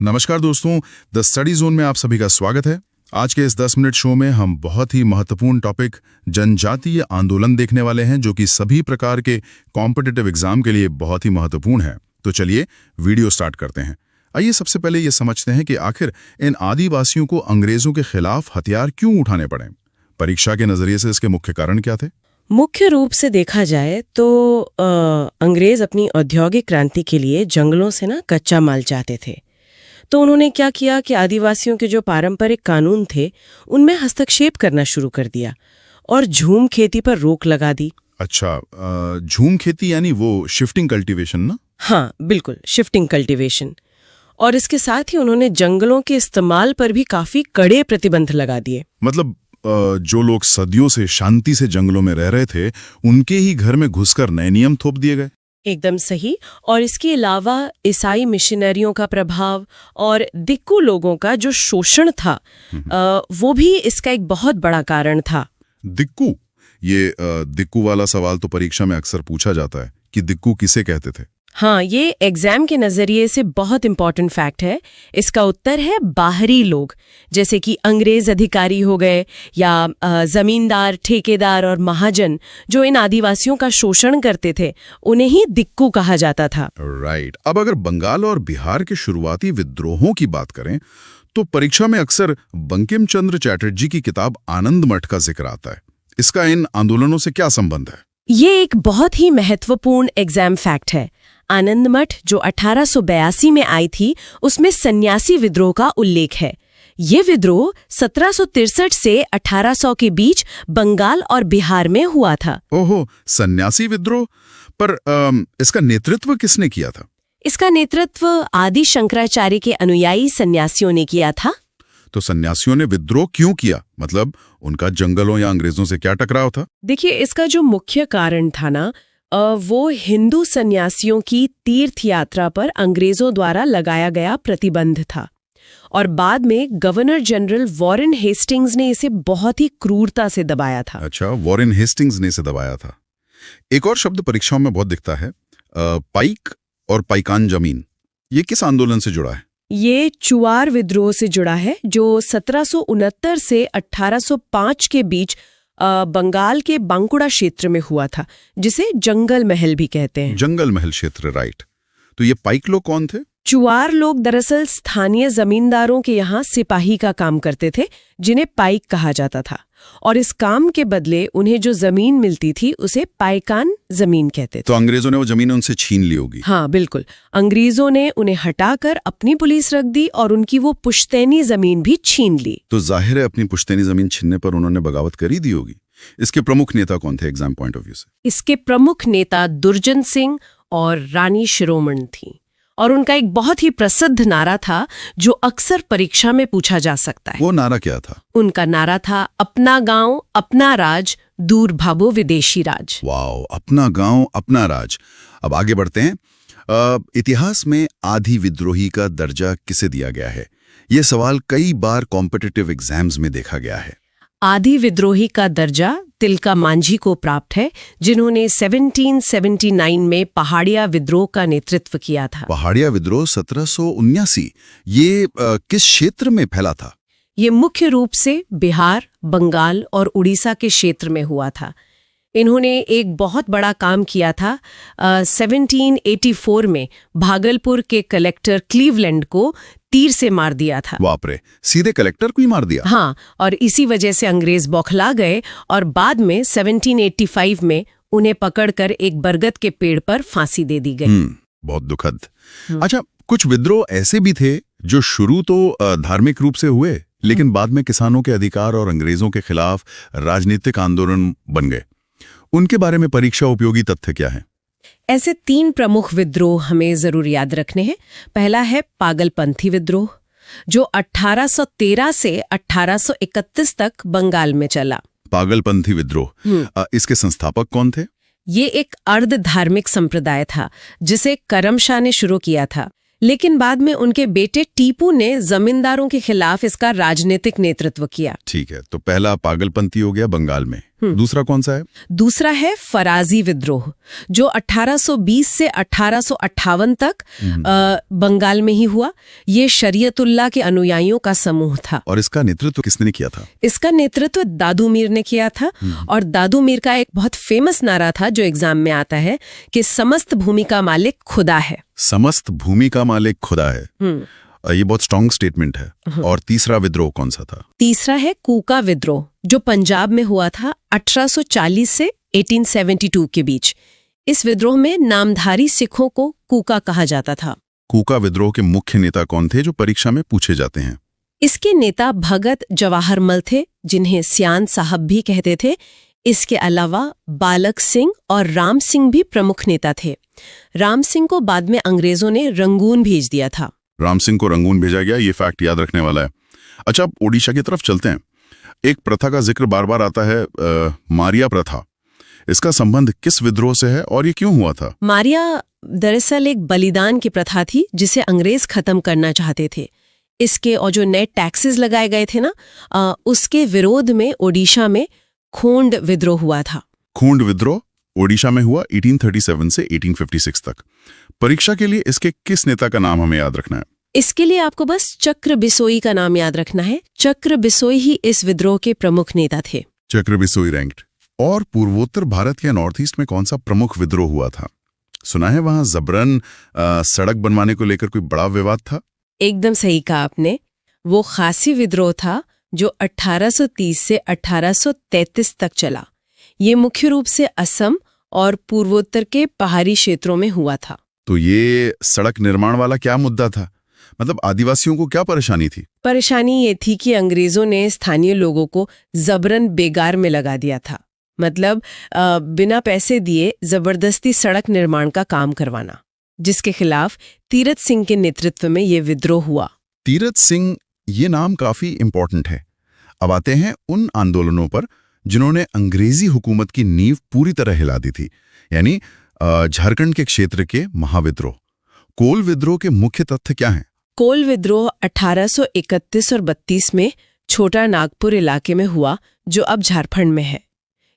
नमस्कार दोस्तों, the study zone में आप सभी का स्वागत है। आज के इस 10 मिनट शो में हम बहुत ही महत्वपूर्ण टॉपिक जनजातीय आंदोलन देखने वाले हैं, जो कि सभी प्रकार के कॉम्पिटिटिव एग्जाम के लिए बहुत ही महत्वपूर्ण है। तो चलिए वीडियो स्टार्ट करते हैं। आइए सबसे पहले ये समझते हैं कि आखिर इन आदिवासियों को अंग्रेजों के खिलाफ हथियार क्यों उठाने पड़े। परीक्षा के नजरिए से इसके मुख्य कारण क्या थे? मुख्य रूप से देखा जाए तो अंग्रेज अपनी औद्योगिक क्रांति के लिए जंगलों से कच्चा माल चाहते थे। तो उन्होंने क्या किया कि आदिवासियों के जो पारंपरिक कानून थे उनमें हस्तक्षेप करना शुरू कर दिया और झूम खेती पर रोक लगा दी। अच्छा, झूम खेती यानी वो शिफ्टिंग कल्टीवेशन ना? हाँ बिल्कुल, शिफ्टिंग कल्टीवेशन। और इसके साथ ही उन्होंने जंगलों के इस्तेमाल पर भी काफी कड़े प्रतिबंध लगा दिए। मतलब जो लोग सदियों से शांति से जंगलों में रह रहे थे, उनके ही घर में घुसकर नए नियम थोप दिए गए। एकदम सही। और इसके अलावा ईसाई मिशनरियों का प्रभाव और दिक्कू लोगों का जो शोषण था वो भी इसका एक बहुत बड़ा कारण था। दिक्कू, ये दिक्कू वाला सवाल तो परीक्षा में अक्सर पूछा जाता है कि दिक्कू किसे कहते थे। हाँ, ये एग्जाम के नजरिए से बहुत इंपॉर्टेंट फैक्ट है। इसका उत्तर है बाहरी लोग, जैसे कि अंग्रेज अधिकारी हो गए या जमींदार, ठेकेदार और महाजन जो इन आदिवासियों का शोषण करते थे, उन्हें ही दिक्कू कहा जाता था। राइट। अब अगर बंगाल और बिहार के शुरुआती विद्रोहों की बात करें तो परीक्षा में अक्सर बंकिम चंद्र चटर्जी की किताब आनंद मठ का जिक्र आता है। इसका इन आंदोलनों से क्या संबंध है? ये एक बहुत ही महत्वपूर्ण एग्जाम फैक्ट है। आनंद मठ जो 1882 में आई थी, उसमें सन्यासी विद्रोह का उल्लेख है। ये विद्रोह 1763 से 1800 के बीच बंगाल और बिहार में हुआ था। ओहो, सन्यासी विद्रोह। पर इसका नेतृत्व किसने किया था? इसका नेतृत्व आदि शंकराचार्य के अनुयायी सन्यासियों ने किया था। तो सन्यासियों ने विद्रोह क्यों किया? मतलब उनका जंगलों या अंग्रेजों से क्या टकराव था? देखिए, इसका जो मुख्य कारण था वो हिंदू सन्यासियों की तीर्थ यात्रा पर अंग्रेजों द्वारा लगाया गया प्रतिबंध था। और बाद में गवर्नर जनरल वॉरेन हेस्टिंग्स ने इसे बहुत ही क्रूरता से दबाया था। अच्छा, वॉरेन हेस्टिंग्स ने इसे दबाया था। एक और शब्द परीक्षाओं में बहुत दिखता है, पाइक और पाइकान जमीन। ये किस आंदोलन से जुड़ा है? ये चुआर विद्रोह से जुड़ा है, जो 1769 से 1805 के बीच बंगाल के बांकुड़ा क्षेत्र में हुआ था, जिसे जंगल महल भी कहते हैं। जंगल महल क्षेत्र, राइट। तो ये पाइक लोग कौन थे? चुआर लोग दरअसल स्थानीय जमींदारों के यहाँ सिपाही का काम करते थे, जिन्हें पाइक कहा जाता था। और इस काम के बदले उन्हें जो जमीन मिलती थी उसे पाइकान जमीन कहते थे। तो अंग्रेजों ने वो जमीन उनसे छीन ली होगी। हाँ बिल्कुल, अंग्रेजों ने उन्हें हटाकर अपनी पुलिस रख दी और उनकी वो पुश्तैनी जमीन भी छीन ली। तो जाहिर है अपनी पुश्तैनी जमीन छीनने पर उन्होंने बगावत कर ही दी होगी। इसके प्रमुख नेता कौन थे एग्जाम पॉइंट ऑफ व्यू से? इसके प्रमुख नेता दुर्जन सिंह और रानी शिरोमणि थी। और उनका एक बहुत ही प्रसिद्ध नारा था जो अक्सर परीक्षा में पूछा जा सकता है। वो नारा क्या था? उनका नारा था, अपना गांव अपना राज, दूर भागो विदेशी राज। वाओ, अपना गांव अपना राज। अब आगे बढ़ते हैं। इतिहास में आदि विद्रोही का दर्जा किसे दिया गया है? ये सवाल कई बार कॉम्पिटिटिव एग्जाम्स में देखा गया है। आदि विद्रोही का दर्जा तिलका मांझी को प्राप्त है, जिन्होंने 1779 में पहाड़िया विद्रोह का नेतृत्व किया था। पहाड़िया विद्रोह 1779, ये किस क्षेत्र में फैला था? ये मुख्य रूप से बिहार, बंगाल और उड़ीसा के क्षेत्र में हुआ था। इन्होंने एक बहुत बड़ा काम किया था। 1784 में भागलपुर के कलेक्टर क्लीवलैंड को तीर से मार दिया था। बाप रे, सीधे कलेक्टर को ही मार दिया? हाँ, और इसी वजह से अंग्रेज बौखला गए और बाद में 1785 में उन्हें पकड़कर एक बरगद के पेड़ पर फांसी दे दी गई। बहुत दुखद। अच्छा, कुछ विद्रोह ऐसे भी थे जो शुरू तो धार्मिक रूप से हुए, लेकिन बाद में किसानों के अधिकार और अंग्रेजों के खिलाफ राजनीतिक आंदोलन बन गए। उनके बारे में परीक्षा उपयोगी तथ्य क्या है? ऐसे 3 प्रमुख विद्रोह हमें जरूर याद रखने हैं। पहला है पागलपंथी विद्रोह, जो 1813 से 1831 तक बंगाल में चला। पागलपंथी विद्रोह, इसके संस्थापक कौन थे? ये एक अर्ध धार्मिक संप्रदाय था जिसे करमशाह ने शुरू किया था, लेकिन बाद में उनके बेटे टीपू ने जमींदारों के खिलाफ इसका राजनीतिक नेतृत्व किया। ठीक है, तो पहला पागलपंथी हो गया बंगाल में। दूसरा कौन सा है? दूसरा है फराजी विद्रोह, जो 1820 से 1858 तक बंगाल में ही हुआ। ये शरीयतुल्लाह के अनुयायियों का समूह था। और इसका नेतृत्व किसने किया था? इसका नेतृत्व दादू मीर ने किया था। और दादू मीर का एक बहुत फेमस नारा था जो एग्जाम में आता है कि समस्त भूमि का मालिक खुदा है। समस्त भूमि का मालिक खुदा है। ये बहुत स्ट्रॉन्ग स्टेटमेंट है। और तीसरा विद्रोह कौन सा था? तीसरा है कूका विद्रोह, जो पंजाब में हुआ था 1840 से 1872 के बीच। इस विद्रोह में नामधारी सिखों को कूका कहा जाता था। कूका विद्रोह के मुख्य नेता कौन थे जो परीक्षा में पूछे जाते हैं? इसके नेता भगत जवाहरमल थे, जिन्हें सियान साहब भी कहते थे। इसके अलावा बालक सिंह और राम सिंह भी प्रमुख नेता थे। राम सिंह को बाद में अंग्रेजों ने रंगून भेज दिया था। राम सिंह को रंगून भेजा गया, ये फैक्ट याद रखने वाला है। अच्छा, अब ओडिशा की तरफ चलते हैं। एक प्रथा का जिक्र बार बार आता है, मारिया प्रथा। इसका संबंध किस विद्रोह से है और ये क्यों हुआ था? मारिया दरअसल एक बलिदान की प्रथा थी जिसे अंग्रेज खत्म करना चाहते थे। इसके और जो नए टैक्सेस लगाए गए थे ना, उसके विरोध में ओडिशा में खूंड विद्रोह हुआ था। खूंड विद्रोह ओडिशा में हुआ 1837 से 1856 तक। परीक्षा के लिए इसके किस नेता का नाम हमें याद रखना है? इसके लिए आपको बस चक्र बिसोई का नाम याद रखना है। चक्र बिसोई ही इस विद्रोह के प्रमुख नेता थे। चक्र बिसोई रैंक्ड। और पूर्वोत्तर भारत के नॉर्थ ईस्ट में कौन सा प्रमुख विद्रोह हुआ था? सुना है वहां जबरन सड़क बनवाने को लेकर कोई बड़ा विवाद था। एकदम सही कहा आपने। वो खासी विद्रोह था जो 1830 से 1833 तक चला। ये मुख्य रूप से असम और पूर्वोत्तर के पहाड़ी क्षेत्रों में हुआ था। तो ये सड़क निर्माण वाला क्या मुद्दा था? मतलब आदिवासियों को क्या परेशानी थी? परेशानी ये थी कि अंग्रेजों ने स्थानीय लोगों को जबरन बेगार में लगा दिया था। मतलब बिना पैसे दिए जबरदस्ती सड़क निर्माण का काम करवाना, जिसके खिलाफ तीरथ सिंह के नेतृत्व में ये विद्रोह हुआ। तीरथ सिंह, ये नाम काफी इंपॉर्टेंट है। अब आते हैं उन आंदोलनों पर जिन्होंने अंग्रेजी हुकूमत की नींव पूरी तरह हिला दी थी, यानी झारखंड के क्षेत्र के महाविद्रोह। कोल विद्रोह के मुख्य तथ्य क्या हैं? कोल विद्रोह 1831 और 32 में छोटा नागपुर इलाके में हुआ, जो अब झारखंड में है।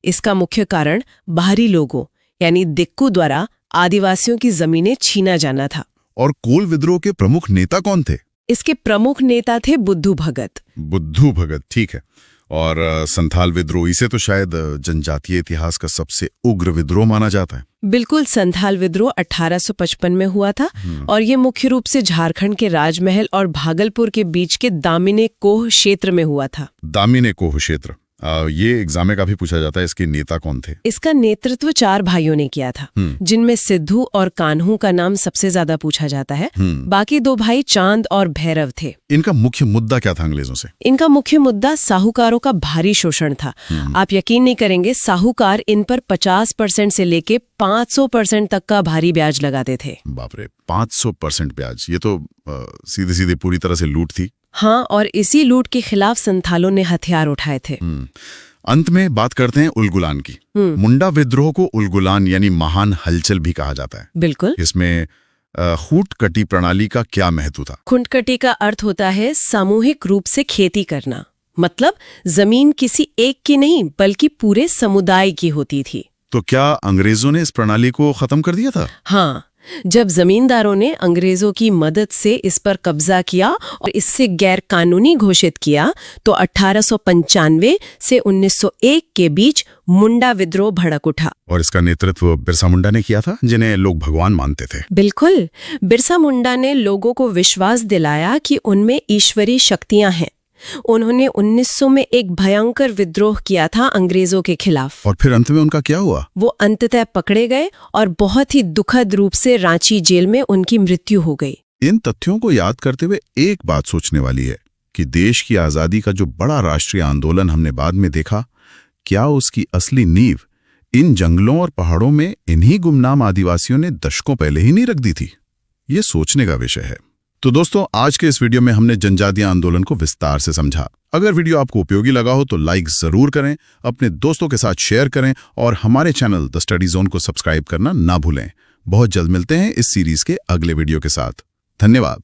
इसका मुख्य कारण बाहरी लोगों यानी दिक्कू द्वारा आदिवासियों की जमीनें छीना जाना था। और कोल विद्रोह के प्रमुख नेता कौन थे? इसके प्रमुख नेता थे बुद्धू भगत। बुद्धू भगत, ठीक है। और संथाल विद्रोह, इसे तो शायद जनजातीय इतिहास का सबसे उग्र विद्रोह माना जाता है। बिल्कुल, संथाल विद्रोह 1855 में हुआ था और ये मुख्य रूप से झारखंड के राजमहल और भागलपुर के बीच के दामिनी कोह क्षेत्र में हुआ था। दामिनी कोह क्षेत्र, ये एग्जाम में काफी पूछा जाता है। इसके नेता कौन थे? इसका नेतृत्व 4 भाइयों ने किया था, जिनमें सिद्धू और कान्हू का नाम सबसे ज्यादा पूछा जाता है। बाकी 2 भाई चांद और भैरव थे। इनका मुख्य मुद्दा क्या था अंग्रेजों से? इनका मुख्य मुद्दा साहूकारों का भारी शोषण था। आप यकीन नहीं करेंगे, साहूकार इन पर 50% से लेके 500% तक का भारी ब्याज लगाते थे। बाप रे, 500% ब्याज! ये तो सीधे सीधे पूरी तरह से लूट थी। हाँ, और इसी लूट के खिलाफ संथालों ने हथियार उठाए थे। अंत में बात करते हैं उलगुलान की। मुंडा विद्रोह को उलगुलान यानी महान हलचल भी कहा जाता है। बिल्कुल। इसमें खूंटकटी प्रणाली का क्या महत्व था? खूंटकटी का अर्थ होता है सामूहिक रूप से खेती करना। मतलब जमीन किसी एक की नहीं बल्कि पूरे समुदाय की होती थी। तो क्या अंग्रेजों ने इस प्रणाली को खत्म कर दिया था? हाँ, जब जमींदारों ने अंग्रेजों की मदद से इस पर कब्जा किया और इससे गैर कानूनी घोषित किया, तो 1895 से 1901 के बीच मुंडा विद्रोह भड़क उठा। और इसका नेतृत्व बिरसा मुंडा ने किया था, जिन्हें लोग भगवान मानते थे। बिल्कुल, बिरसा मुंडा ने लोगों को विश्वास दिलाया कि उनमें ईश्वरीय शक्तियां हैं। उन्होंने 1900 में एक भयंकर विद्रोह किया था अंग्रेजों के खिलाफ। और फिर अंत में उनका क्या हुआ? वो अंततः पकड़े गए और बहुत ही दुखद रूप से रांची जेल में उनकी मृत्यु हो गई। इन तथ्यों को याद करते हुए एक बात सोचने वाली है कि देश की आजादी का जो बड़ा राष्ट्रीय आंदोलन हमने बाद में देखा, क्या उसकी असली नींव इन जंगलों और पहाड़ों में इन्हीं गुमनाम आदिवासियों ने दशकों पहले ही नहीं रख दी थी? ये सोचने का विषय है। तो दोस्तों, आज के इस वीडियो में हमने जनजातीय आंदोलन को विस्तार से समझा। अगर वीडियो आपको उपयोगी लगा हो तो लाइक जरूर करें, अपने दोस्तों के साथ शेयर करें और हमारे चैनल द स्टडी जोन को सब्सक्राइब करना ना भूलें। बहुत जल्द मिलते हैं इस सीरीज के अगले वीडियो के साथ। धन्यवाद।